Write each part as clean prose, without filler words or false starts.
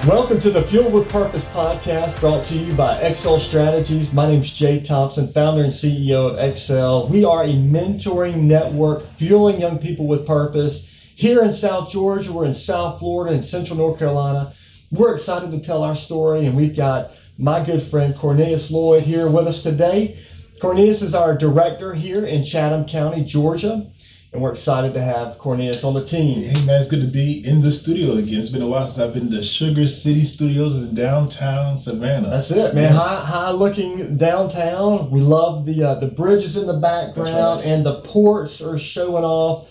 Welcome to the Fuel with Purpose podcast, brought to you by Excel Strategies. My name is Jay Thompson, founder and CEO of Excel. We are a mentoring network fueling young people with purpose. Here in South Georgia, we're in South Florida and Central North Carolina. We're excited to tell our story, and we've got my good friend Cornelius Lloyd here with us today. Cornelius is our director here in Chatham County, Georgia. And we're excited to have Cornelius on the team. Hey man, it's good to be in the studio again. It's been a while since I've been to Sugar City Studios in downtown Savannah. That's it, man. Yes. High looking downtown. We love the bridges in the background, right. And the ports are showing off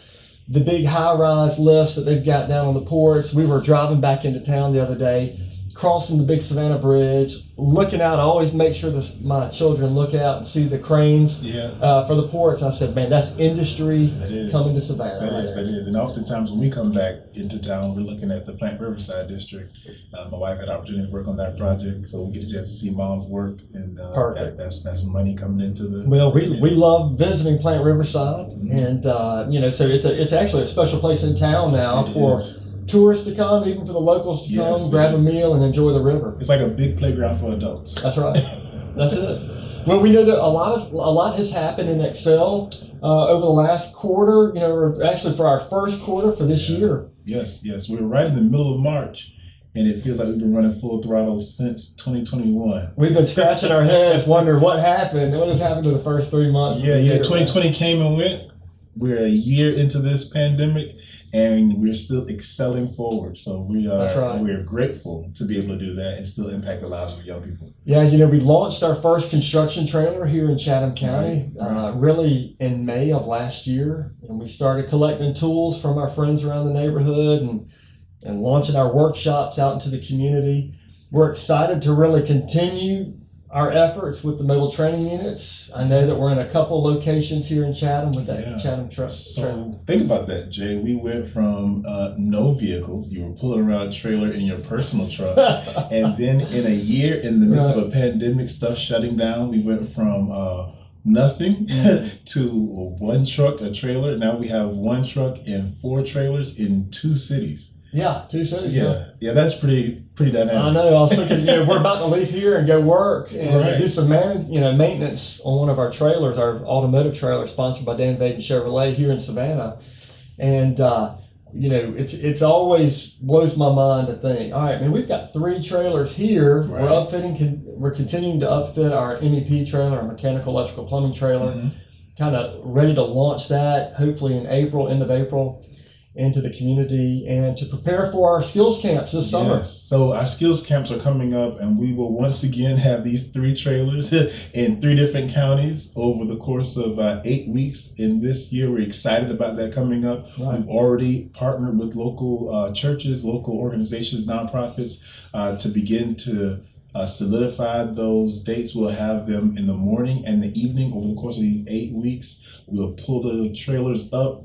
the big high-rise lifts that they've got down on the ports. We were driving back into town the other day, crossing the big Savannah Bridge, looking out. I always make sure that my children look out and see the cranes for the ports. I said, man, that's industry coming to Savannah. That is. And oftentimes when we come back into town, we're looking at the Plant Riverside District. My wife had the opportunity to work on that project, so we get a chance to see mom's work. And perfect. That's money coming into the... Well, we love visiting Plant Riverside. Mm-hmm. And, so it's actually a special place in town now for tourists to come, even for the locals to come, grab a meal and enjoy the river. It's like a big playground for adults. That's right. That's it. Well, we know that a lot has happened in Excel over the last quarter. Or actually for our first quarter for this year. Yes. We're right in the middle of March, and it feels like we've been running full throttle since 2021. We've been scratching our heads, wondering what happened. What has happened to the first 3 months? Yeah. 2020 came and went. We're a year into this pandemic, and we're still excelling forward. So we're grateful to be able to do that and still impact the lives of young people. Yeah, we launched our first construction trailer here in Chatham County, really in May of last year. And we started collecting tools from our friends around the neighborhood and launching our workshops out into the community. We're excited to really continue our efforts with the mobile training units. I know that we're in a couple locations here in Chatham with that Chatham truck. So think about that, Jay. We went from no vehicles. You were pulling around a trailer in your personal truck. And then in a year, in the midst of a pandemic, stuff shutting down, we went from nothing to one truck, a trailer. Now we have one truck and 4 trailers in 2 cities. Yeah, 2 cities. Yeah, that's pretty dynamic. I know. I was thinking, we're about to leave here and go work and do some maintenance on one of our trailers, our automotive trailer, sponsored by Dan Vaden Chevrolet here in Savannah. And it's always blows my mind to think, all right, man, we've got 3 trailers here. Right. We're continuing to upfit our MEP trailer, our mechanical, electrical, plumbing trailer. Kind of ready to launch that, hopefully in April, end of April, into the community, and to prepare for our skills camps this summer. Yes, so our skills camps are coming up, and we will once again have these 3 trailers in 3 different counties over the course of 8 weeks in this year. We're excited about that coming up. Right. We've already partnered with local churches, local organizations, nonprofits to begin to solidify those dates. We'll have them in the morning and the evening over the course of these 8 weeks. We'll pull the trailers up.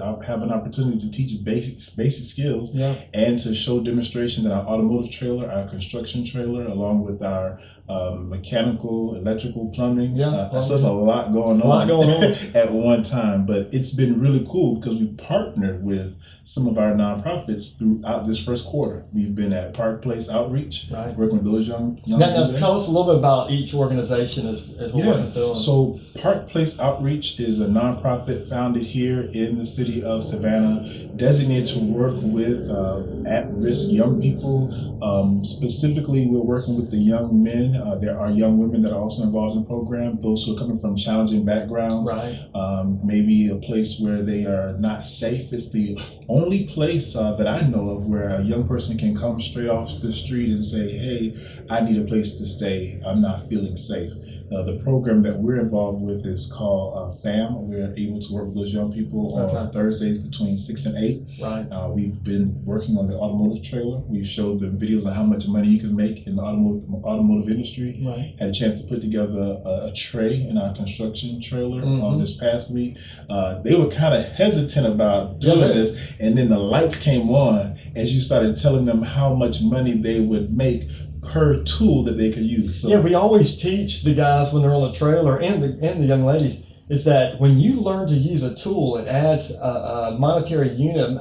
I'll have an opportunity to teach basic skills and to show demonstrations in our automotive trailer, our construction trailer, along with our mechanical, electrical, plumbing. So there's a lot going on at one time. But it's been really cool because we partnered with some of our nonprofits throughout this first quarter. We've been at Park Place Outreach, working with those young people. Now tell us a little bit about each organization as what we're doing. So Park Place Outreach is a nonprofit founded here in the city of Savannah, designated to work with at-risk young people. Specifically, we're working with the young men. There are young women that are also involved in the program, those who are coming from challenging backgrounds, maybe a place where they are not safe. It's the only place that I know of where a young person can come straight off the street and say, hey, I need a place to stay. I'm not feeling safe. The program that we're involved with is called FAM. We're able to work with those young people on Thursdays between 6 and 8. Right. We've been working on the automotive trailer. We've showed them videos on how much money you can make in the automotive industry. Right. Had a chance to put together a tray in our construction trailer this past week. They were kind of hesitant about doing this, and then the lights came on as you started telling them how much money they would make per tool that they could use. So we always teach the guys when they're on the trailer and the young ladies, is that when you learn to use a tool, it adds a monetary unit,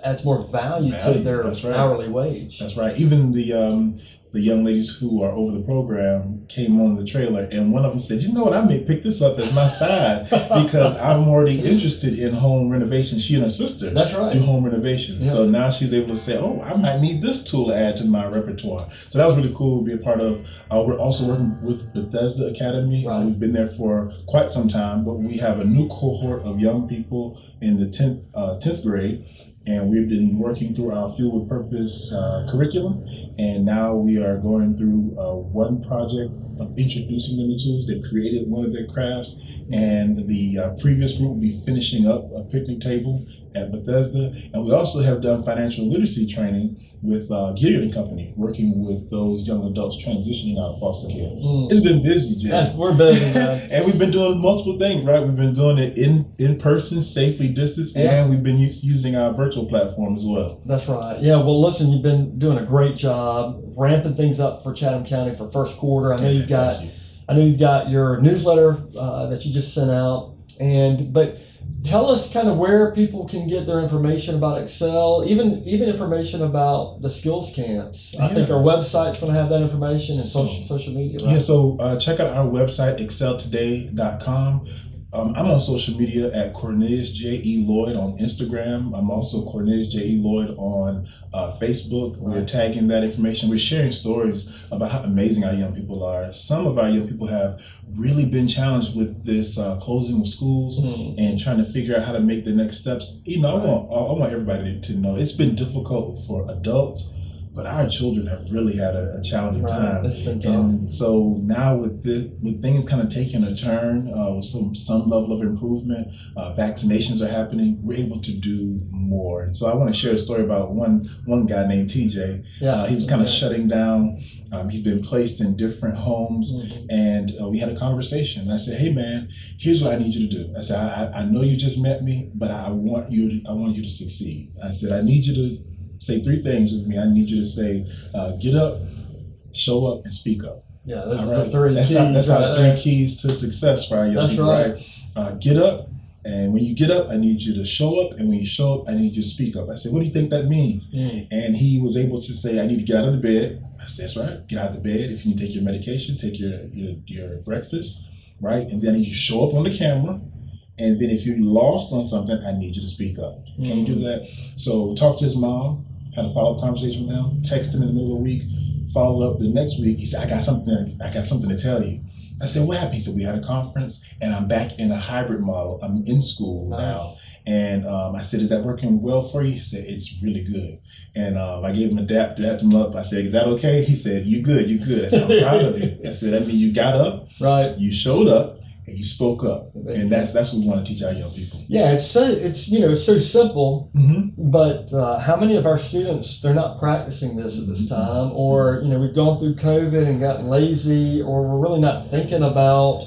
adds more value to their hourly wage. That's right. Even the young ladies who are over the program came on the trailer, and one of them said, "You know what? I may pick this up as my side because I'm already interested in home renovation." She and her sister do home renovations, so now she's able to say, "Oh, I might need this tool to add to my repertoire." So that was really cool to be a part of. We're also working with Bethesda Academy. We've been there for quite some time, but we have a new cohort of young people in the 10th grade. And we've been working through our Fuel with Purpose curriculum, and now we are going through one project of introducing them to tools. They've created one of their crafts, and the previous group will be finishing up a picnic table at Bethesda. And we also have done financial literacy training with Gilliard & Company, working with those young adults transitioning out of foster care. It's been busy, Jay. Yes, we're busy, man. And we've been doing multiple things, right? We've been doing it in person, safely distanced, and we've been using our virtual platform as well. That's right. Yeah, well, listen, you've been doing a great job ramping things up for Chatham County for first quarter. I know you've got your newsletter that you just sent out, but tell us kind of where people can get their information about Excel, even information about the skills camps. I think our website's going to have that information and social media, right? Yeah, so check out our website, exceltoday.com. I'm on social media at Cornelius J. Lloyd on Instagram. I'm also Cornelius J. Lloyd on Facebook. We're tagging that information. We're sharing stories about how amazing our young people are. Some of our young people have really been challenged with this closing of schools and trying to figure out how to make the next steps. You know, I want everybody to know it's been difficult for adults, but our children have really had a challenging time. It's been tough. And so now with things kind of taking a turn, with some level of improvement, vaccinations are happening, we're able to do more. And so I want to share a story about one guy named TJ. He was kind of shutting down. He's been placed in different homes, and we had a conversation. And I said, "Hey man, here's what I need you to do." I said, I know you just met me, but I want you to succeed. I said, I need you to say 3 things with me. I need you to say, get up, show up, and speak up. Yeah, those are the 3 keys. That's our 3 keys to success for our young people, right? Get up, and when you get up, I need you to show up, and when you show up, I need you to speak up. I said, what do you think that means? And he was able to say, I need to get out of the bed. I said, that's right, get out of the bed. If you need to take your medication, take your breakfast, right? And then I need you to show up on the camera. And then if you're lost on something, I need you to speak up. Can you do that? So talk to his mom, had a follow-up conversation with him, text him in the middle of the week, followed up the next week. He said, I got something to tell you. I said, what happened? He said, we had a conference and I'm back in a hybrid model. I'm in school now. And I said, is that working well for you? He said, it's really good. And I gave him a dap him up. I said, is that okay? He said, you good. I said, I'm proud of you. I said, I mean, you got up, you showed up, and you spoke up, and that's what we want to teach our young people. Yeah, it's so simple, but how many of our students, they're not practicing this at this time, or we've gone through COVID and gotten lazy, or we're really not thinking about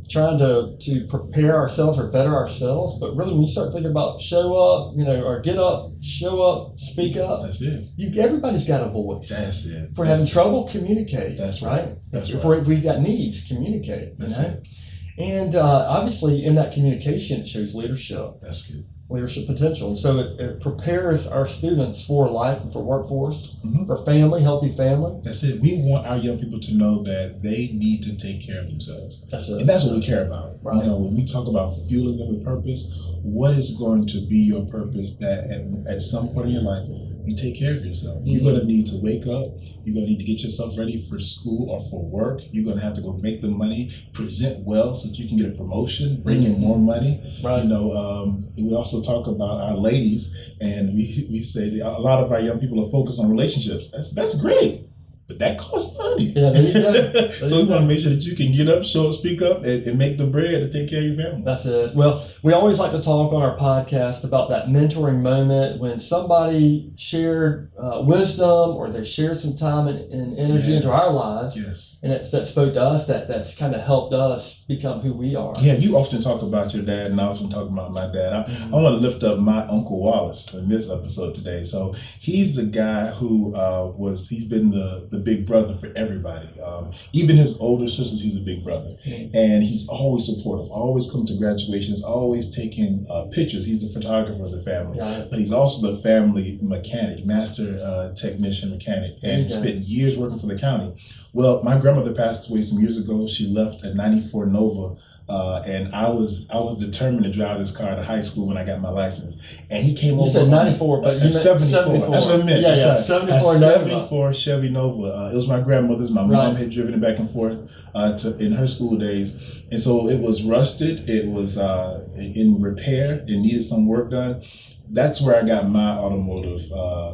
trying to prepare ourselves or better ourselves. But really, when you start thinking about show up, or get up, show up, speak up. That's it. Everybody's got a voice. That's it. If we're having trouble, communicate. That's right. If we've got needs, communicate. That's it. And obviously, in that communication, it shows leadership. That's good. Leadership potential. And so it prepares our students for life and for workforce, for family, healthy family. That's it. We want our young people to know that they need to take care of themselves. That's it. And that's what we care about. Right. When we talk about fueling them with purpose, what is going to be your purpose that at some point in your life, you take care of yourself. You're going to need to wake up. You're going to need to get yourself ready for school or for work. You're going to have to go make the money, present well so that you can get a promotion, bring in more money. Right. We also talk about our ladies, and we say that a lot of our young people are focused on relationships. That's great. But that costs money. Yeah, there you go. So we want to make sure that you can get up, show up, speak up, and make the bread to take care of your family. That's it. Well, we always like to talk on our podcast about that mentoring moment when somebody shared wisdom, or they shared some time and energy into our lives. Yes. And that spoke to us, that's kind of helped us become who we are. Yeah, you often talk about your dad, and I often talk about my dad. I want to lift up my Uncle Wallace in this episode today. So he's the guy who he's been the the big brother for everybody. Even his older sisters, he's a big brother. And he's always supportive, always come to graduations, always taking pictures. He's the photographer of the family. But he's also the family mechanic, master technician mechanic, and spent years working for the county. Well, my grandmother passed away some years ago. She left a 94 Nova. And I was determined to drive this car to high school when I got my license. And he came over. You said 94, but you meant 74. That's what I meant. Yeah, 74 a Nova. 74 Chevy Nova. It was my grandmother's. My mom had driven it back and forth in her school days. And so it was rusted. It was in repair. It needed some work done. That's where I got my automotive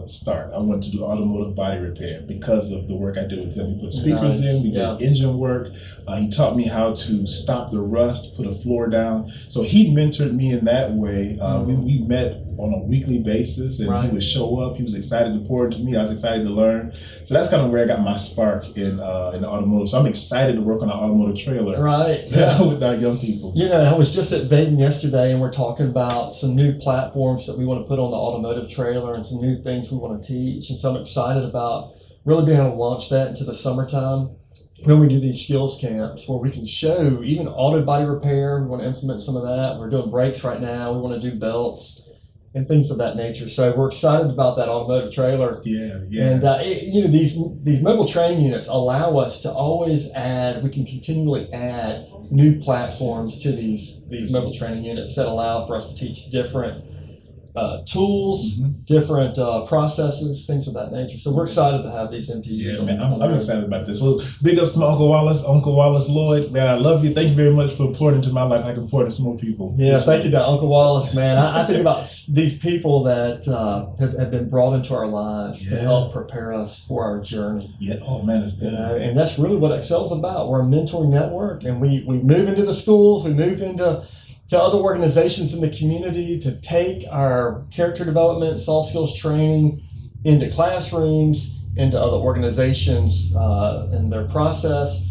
start. I wanted to do automotive body repair because of the work I did with him. We put speakers in, we did engine work. He taught me how to stop the rust, put a floor down. So he mentored me in that way. We met on a weekly basis, and he would show up. He was excited to pour into me. I was excited to learn. So that's kind of where I got my spark in the automotive. So I'm excited to work on an automotive trailer with our young people. You know, I was just at Vaden yesterday, and we're talking about some new platforms that we want to put on the automotive trailer and some new things we want to teach. And so I'm excited about really being able to launch that into the summertime when we do these skills camps where we can show even auto body repair. We want to implement some of that. We're doing brakes right now. We want to do belts and things of that nature. So we're excited about that automotive trailer. And these mobile training units allow us to always add. We can continually add new platforms to these mobile training units that allow for us to teach different tools, different processes, things of that nature. So we're excited to have these MTUs. Yeah, man, I'm excited about this. So big ups to my Uncle Wallace Lloyd. Man, I love you. Thank you very much for pouring into my life. I can pour into some more people. Yeah, thank you to Uncle Wallace, man. I think about these people that have been brought into our lives to help prepare us for our journey. Yeah, oh man, it's good. And that's really what Excel's about. We're a mentoring network, and we move into the schools, we move into other organizations in the community to take our character development, soft skills training into classrooms, into other organizations and their process.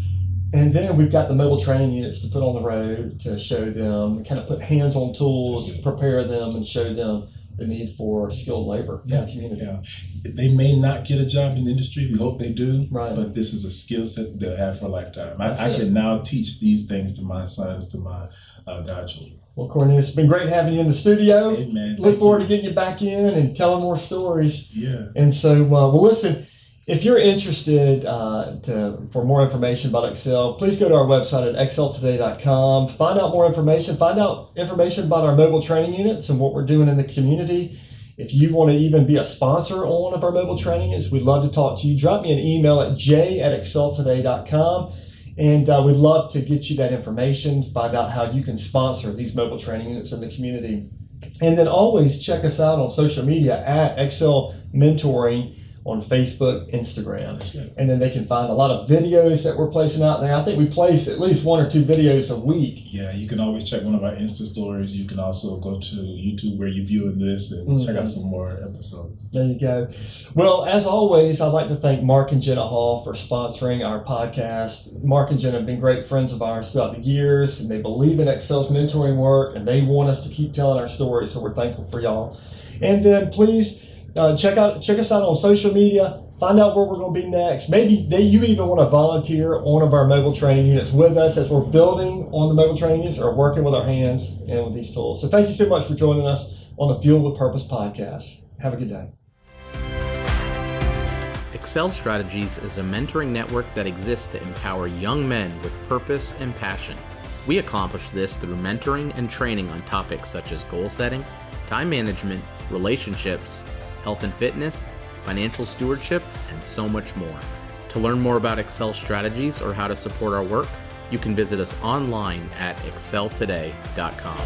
And then we've got the mobile training units to put on the road to show them, kind of put hands-on tools, prepare them, and show them the need for skilled labor in the community. Yeah. They may not get a job in the industry. We hope they do. Right. But this is a skill set that they'll have for a lifetime. I can now teach these things to my sons, to my godchildren. Well, Cornelius, it's been great having you in the studio. Hey, man, look forward to getting you back in and telling more stories. Yeah. And so, well, listen, if you're interested for more information about Excel, please go to our website at exceltoday.com. Find out more information. Find out information about our mobile training units and what we're doing in the community. If you want to even be a sponsor on one of our mobile training units, we'd love to talk to you. Drop me an email at j@exceltoday.com. And we'd love to get you that information, find out how you can sponsor these mobile training units in the community. And then always check us out on social media at Excel Mentoring on Facebook, Instagram. And then they can find a lot of videos that we're placing out there. I think we place at least 1 or 2 videos a week. Yeah, you can always check one of our Insta stories. You can also go to YouTube where you're viewing this and check out some more episodes. There you go. Well, as always, I'd like to thank Mark and Jenna Hall for sponsoring our podcast. Mark and Jenna have been great friends of ours throughout the years, and they believe in Excel's mentoring work, and they want us to keep telling our stories, so we're thankful for y'all. And then please, check us out on social media. Find out where we're going to be next. Maybe you even want to volunteer on one of our mobile training units with us as we're building on the mobile training units or working with our hands and with these tools. So thank you so much for joining us on the Fuel with Purpose podcast. Have a good day. Excel Strategies is a mentoring network that exists to empower young men with purpose and passion. We accomplish this through mentoring and training on topics such as goal setting, time management, relationships, health and fitness, financial stewardship, and so much more. To learn more about Excel Strategies or how to support our work, you can visit us online at exceltoday.com.